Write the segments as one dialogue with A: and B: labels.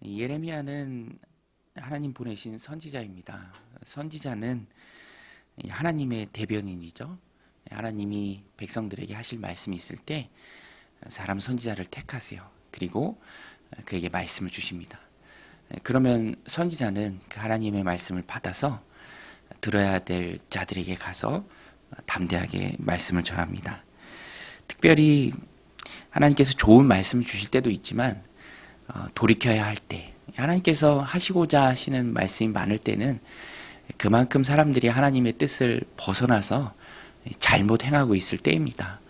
A: 예레미야는 하나님 보내신 선지자입니다. 선지자는 하나님의 대변인이죠. 하나님이 백성들에게 하실 말씀이 있을 때 사람 선지자를 택하세요. 그리고 그에게 말씀을 주십니다. 그러면 선지자는 그 하나님의 말씀을 받아서 들어야 될 자들에게 가서 담대하게 말씀을 전합니다. 특별히 하나님께서 좋은 말씀을 주실 때도 있지만 돌이켜야 할 때, 하나님께서 하시고자 하시는 말씀이 많을 때는 그만큼 사람들이 하나님의 뜻을 벗어나서 잘못 행하고 있을 때입니다.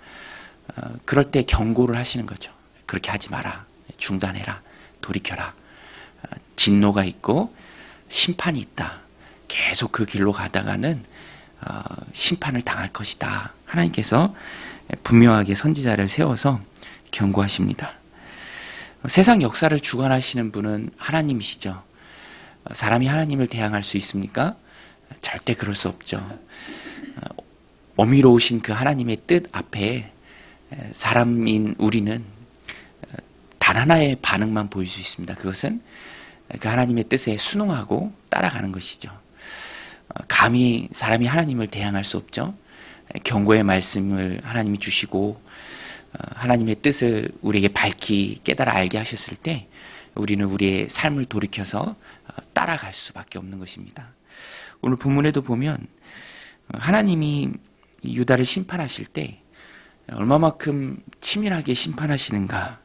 A: 그럴 때 경고를 하시는 거죠. 그렇게 하지 마라. 중단해라. 돌이켜라. 진노가 있고 심판이 있다. 계속 그 길로 가다가는 심판을 당할 것이다. 하나님께서 분명하게 선지자를 세워서 경고하십니다. 세상 역사를 주관하시는 분은 하나님이시죠. 사람이 하나님을 대항할 수 있습니까? 절대 그럴 수 없죠. 어미로우신 그 하나님의 뜻 앞에 사람인 우리는 단 하나의 반응만 보일 수 있습니다. 그것은 그 하나님의 뜻에 순응하고 따라가는 것이죠. 감히 사람이 하나님을 대항할 수 없죠. 경고의 말씀을 하나님이 주시고 하나님의 뜻을 우리에게 밝히 깨달아 알게 하셨을 때 우리는 우리의 삶을 돌이켜서 따라갈 수밖에 없는 것입니다. 오늘 본문에도 보면 하나님이 유다를 심판하실 때 얼마만큼 치밀하게 심판하시는가.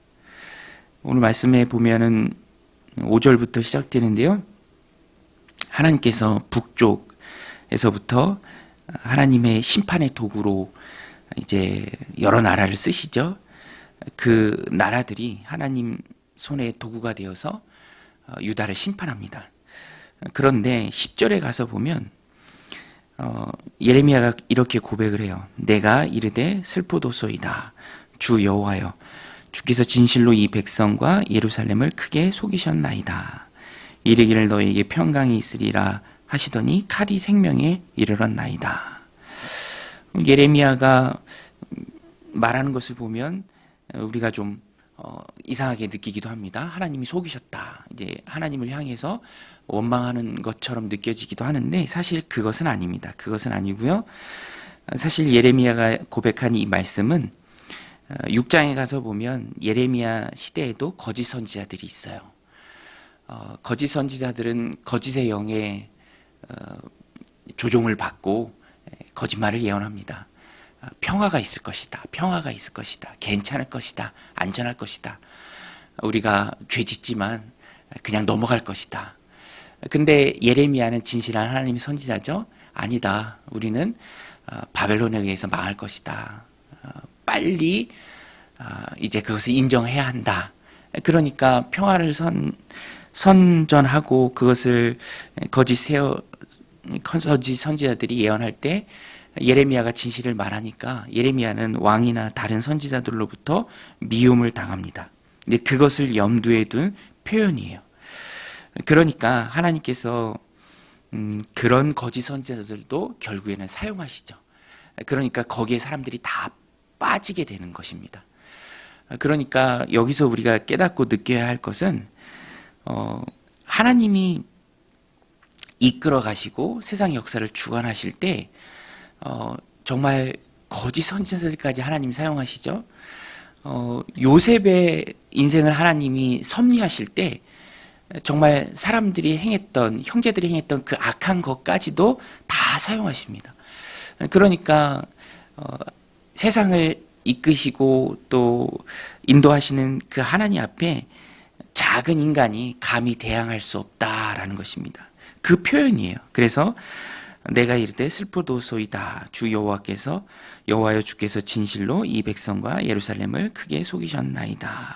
A: 오늘 말씀에 보면은 5절부터 시작되는데요. 하나님께서 북쪽에서부터 하나님의 심판의 도구로 이제 여러 나라를 쓰시죠. 그 나라들이 하나님 손의 도구가 되어서 유다를 심판합니다. 그런데 10절에 가서 보면 예레미야가 이렇게 고백을 해요. 내가 이르되 슬프도소이다. 주 여호와여, 주께서 진실로 이 백성과 예루살렘을 크게 속이셨나이다. 이르기를 너에게 평강이 있으리라 하시더니 칼이 생명에 이르렀나이다. 예레미야가 말하는 것을 보면 우리가 좀 이상하게 느끼기도 합니다. 하나님이 속이셨다. 이제 하나님을 향해서 원망하는 것처럼 느껴지기도 하는데 사실 그것은 아닙니다. 그것은 아니고요. 사실 예레미야가 고백한 이 말씀은 6장에 가서 보면 예레미야 시대에도 거짓 선지자들이 있어요. 거짓 선지자들은 거짓의 영에 조종을 받고 거짓말을 예언합니다. 평화가 있을 것이다. 평화가 있을 것이다. 괜찮을 것이다. 안전할 것이다. 우리가 죄 짓지만 그냥 넘어갈 것이다. 근데 예레미야는 진실한 하나님의 선지자죠. 아니다. 우리는 바벨론에 의해서 망할 것이다. 빨리 이제 그것을 인정해야 한다. 그러니까 평화를 선전하고 그것을 거짓 선지자들이 예언할 때 예레미야가 진실을 말하니까 예레미야는 왕이나 다른 선지자들로부터 미움을 당합니다. 근데 그것을 염두에 둔 표현이에요. 그러니까 하나님께서 그런 거짓 선지자들도 결국에는 사용하시죠. 그러니까 거기에 사람들이 다 빠지게 되는 것입니다. 그러니까 여기서 우리가 깨닫고 느껴야 할 것은 하나님이 이끌어 가시고 세상 역사를 주관하실 때 정말 거짓 선지자들까지 하나님이 사용하시죠. 요셉의 인생을 하나님이 섭리하실 때 정말 사람들이 행했던, 형제들이 행했던 그 악한 것까지도 다 사용하십니다. 그러니까 세상을 이끄시고 또 인도하시는 그 하나님 앞에 작은 인간이 감히 대항할 수 없다라는 것입니다. 그 표현이에요. 그래서 내가 이르되 슬프도소이다. 주 여호와께서 여호와여 주께서 진실로 이 백성과 예루살렘을 크게 속이셨나이다.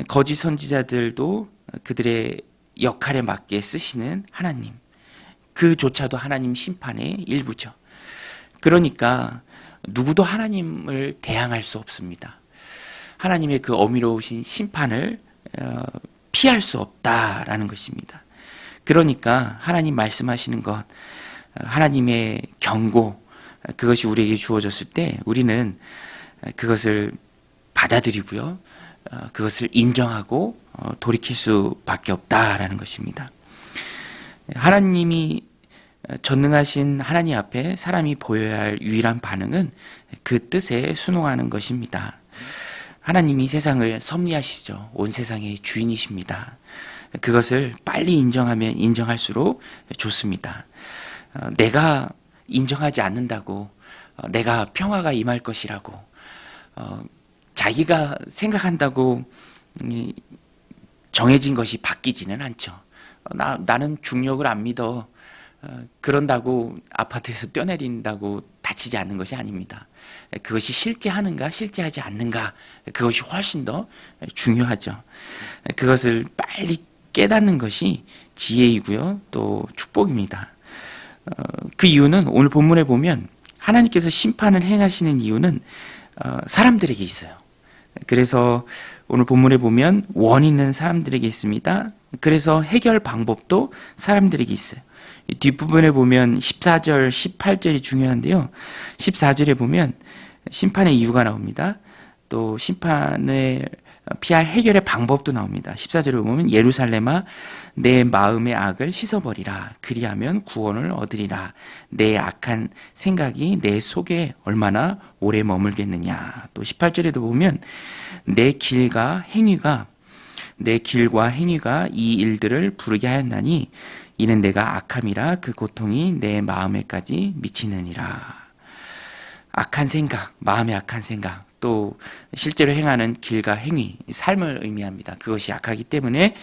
A: 거짓 선지자들도 그들의 역할에 맞게 쓰시는 하나님, 그조차도 하나님 심판의 일부죠. 그러니까 누구도 하나님을 대항할 수 없습니다. 하나님의 그 어미로우신 심판을 피할 수 없다라는 것입니다. 그러니까 하나님 말씀하시는 것, 하나님의 경고, 그것이 우리에게 주어졌을 때 우리는 그것을 받아들이고요. 그것을 인정하고 돌이킬 수밖에 없다라는 것입니다. 하나님이 전능하신 하나님 앞에 사람이 보여야 할 유일한 반응은 그 뜻에 순응하는 것입니다. 하나님이 세상을 섭리하시죠. 온 세상의 주인이십니다. 그것을 빨리 인정하면 인정할수록 좋습니다. 내가 인정하지 않는다고 내가 평화가 임할 것이라고 자기가 생각한다고 정해진 것이 바뀌지는 않죠. 나는 중력을 안 믿어. 그런다고 아파트에서 뛰어내린다고 다치지 않는 것이 아닙니다. 그것이 실제하는가 실제하지 않는가 그것이 훨씬 더 중요하죠. 그것을 빨리 깨닫는 것이 지혜이고요. 또 축복입니다. 그 이유는 오늘 본문에 보면 하나님께서 심판을 행하시는 이유는 사람들에게 있어요. 그래서 오늘 본문에 보면 원인은 사람들에게 있습니다. 그래서 해결 방법도 사람들에게 있어요. 뒷부분에 보면 14절, 18절이 중요한데요. 14절에 보면 심판의 이유가 나옵니다. 또 심판을 피할 해결의 방법도 나옵니다. 14절에 보면 예루살렘아 내 마음의 악을 씻어버리라. 그리하면 구원을 얻으리라. 내 악한 생각이 내 속에 얼마나 오래 머물겠느냐. 또 18절에도 보면 내 길과 행위가 이 일들을 부르게 하였나니 이는 내가 악함이라 그 고통이 내 마음에까지 미치느니라. 악한 생각, 마음의 악한 생각, 또 실제로 행하는 길과 행위, 삶을 의미합니다. 그것이 악하기 때문에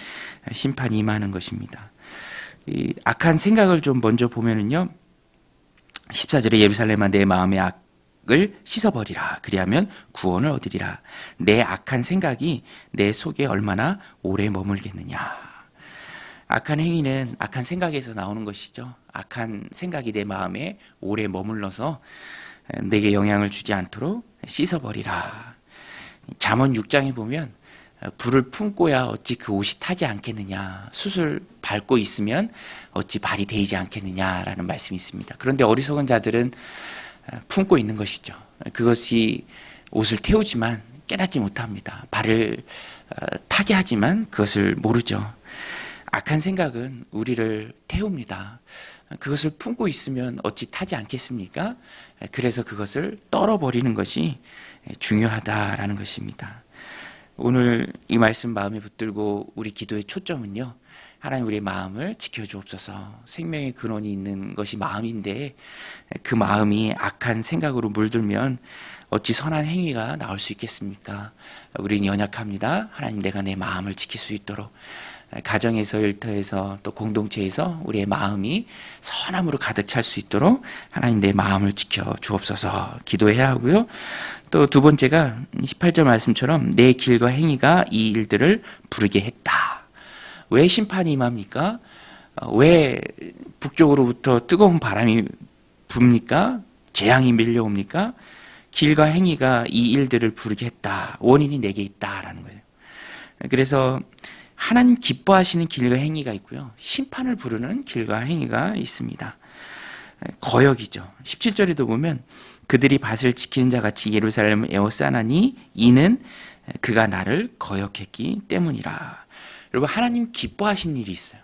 A: 심판이 임하는 것입니다. 이 악한 생각을 좀 먼저 보면은요. 14절에 예루살렘아 내 마음의 악을 씻어버리라. 그리하면 구원을 얻으리라. 내 악한 생각이 내 속에 얼마나 오래 머물겠느냐. 악한 행위는 악한 생각에서 나오는 것이죠. 악한 생각이 내 마음에 오래 머물러서 내게 영향을 주지 않도록 씻어버리라. 잠언 6장에 보면 불을 품고야 어찌 그 옷이 타지 않겠느냐. 숯을 밟고 있으면 어찌 발이 데이지 않겠느냐라는 말씀이 있습니다. 그런데 어리석은 자들은 품고 있는 것이죠. 그것이 옷을 태우지만 깨닫지 못합니다. 발을 타게 하지만 그것을 모르죠. 악한 생각은 우리를 태웁니다. 그것을 품고 있으면 어찌 타지 않겠습니까? 그래서 그것을 떨어버리는 것이 중요하다라는 것입니다. 오늘 이 말씀 마음에 붙들고 우리 기도의 초점은요. 하나님 우리의 마음을 지켜주옵소서. 생명의 근원이 있는 것이 마음인데 그 마음이 악한 생각으로 물들면 어찌 선한 행위가 나올 수 있겠습니까? 우리는 연약합니다. 하나님 내가 내 마음을 지킬 수 있도록 가정에서 일터에서 또 공동체에서 우리의 마음이 선함으로 가득 찰 수 있도록 하나님 내 마음을 지켜 주옵소서 기도해야 하고요. 또 두 번째가 18절 말씀처럼 내 길과 행위가 이 일들을 부르게 했다. 왜 심판이 임합니까? 왜 북쪽으로부터 뜨거운 바람이 붑니까? 재앙이 밀려옵니까? 길과 행위가 이 일들을 부르게 했다. 원인이 내게 있다라는 거예요. 그래서 하나님 기뻐하시는 길과 행위가 있고요. 심판을 부르는 길과 행위가 있습니다. 거역이죠. 17절에도 보면 그들이 밭을 지키는 자 같이 예루살렘을 에워싸나니 이는 그가 나를 거역했기 때문이라. 여러분 하나님 기뻐하시는 일이 있어요.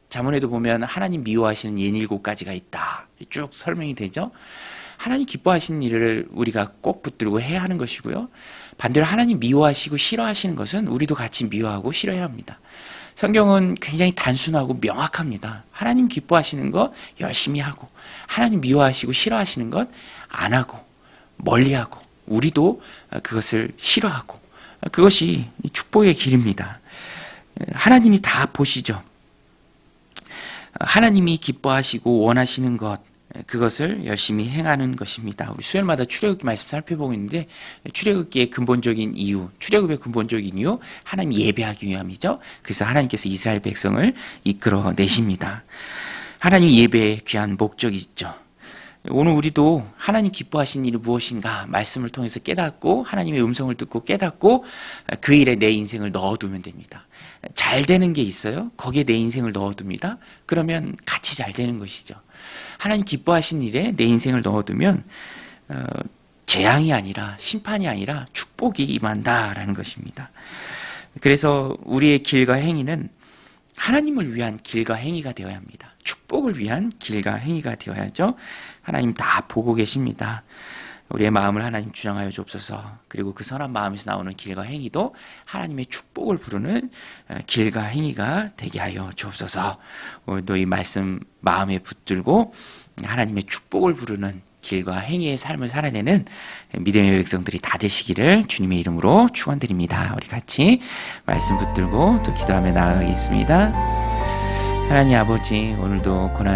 A: 잠언에도 보면 하나님 미워하시는 67가지가 있다. 쭉 설명이 되죠. 하나님 기뻐하시는 일을 우리가 꼭 붙들고 해야 하는 것이고요. 반대로 하나님 미워하시고 싫어하시는 것은 우리도 같이 미워하고 싫어해야 합니다. 성경은 굉장히 단순하고 명확합니다. 하나님 기뻐하시는 것 열심히 하고 하나님 미워하시고 싫어하시는 것 안 하고 멀리하고 우리도 그것을 싫어하고 그것이 축복의 길입니다. 하나님이 다 보시죠. 하나님이 기뻐하시고 원하시는 것 그것을 열심히 행하는 것입니다. 우리 수요일마다 출애굽기 말씀 살펴보고 있는데 출애굽기의 근본적인 이유, 출애굽의 근본적인 이유 하나님 예배하기 위함이죠. 그래서 하나님께서 이스라엘 백성을 이끌어내십니다. 하나님 예배의 귀한 목적이 있죠. 오늘 우리도 하나님 기뻐하신 일이 무엇인가 말씀을 통해서 깨닫고 하나님의 음성을 듣고 깨닫고 그 일에 내 인생을 넣어두면 됩니다. 잘 되는 게 있어요. 거기에 내 인생을 넣어둡니다. 그러면 같이 잘 되는 것이죠. 하나님 기뻐하신 일에 내 인생을 넣어두면 재앙이 아니라 심판이 아니라 축복이 임한다라는 것입니다. 그래서 우리의 길과 행위는 하나님을 위한 길과 행위가 되어야 합니다. 축복을 위한 길과 행위가 되어야죠. 하나님 다 보고 계십니다. 우리의 마음을 하나님 주장하여 주옵소서. 그리고 그 선한 마음에서 나오는 길과 행위도 하나님의 축복을 부르는 길과 행위가 되게 하여 주옵소서. 오늘도 이 말씀 마음에 붙들고 하나님의 축복을 부르는 길과 행위의 삶을 살아내는 믿음의 백성들이 다 되시기를 주님의 이름으로 축원드립니다. 우리 같이 말씀 붙들고 또 기도하며 나아가겠습니다. 하나님 아버지, 오늘도 고난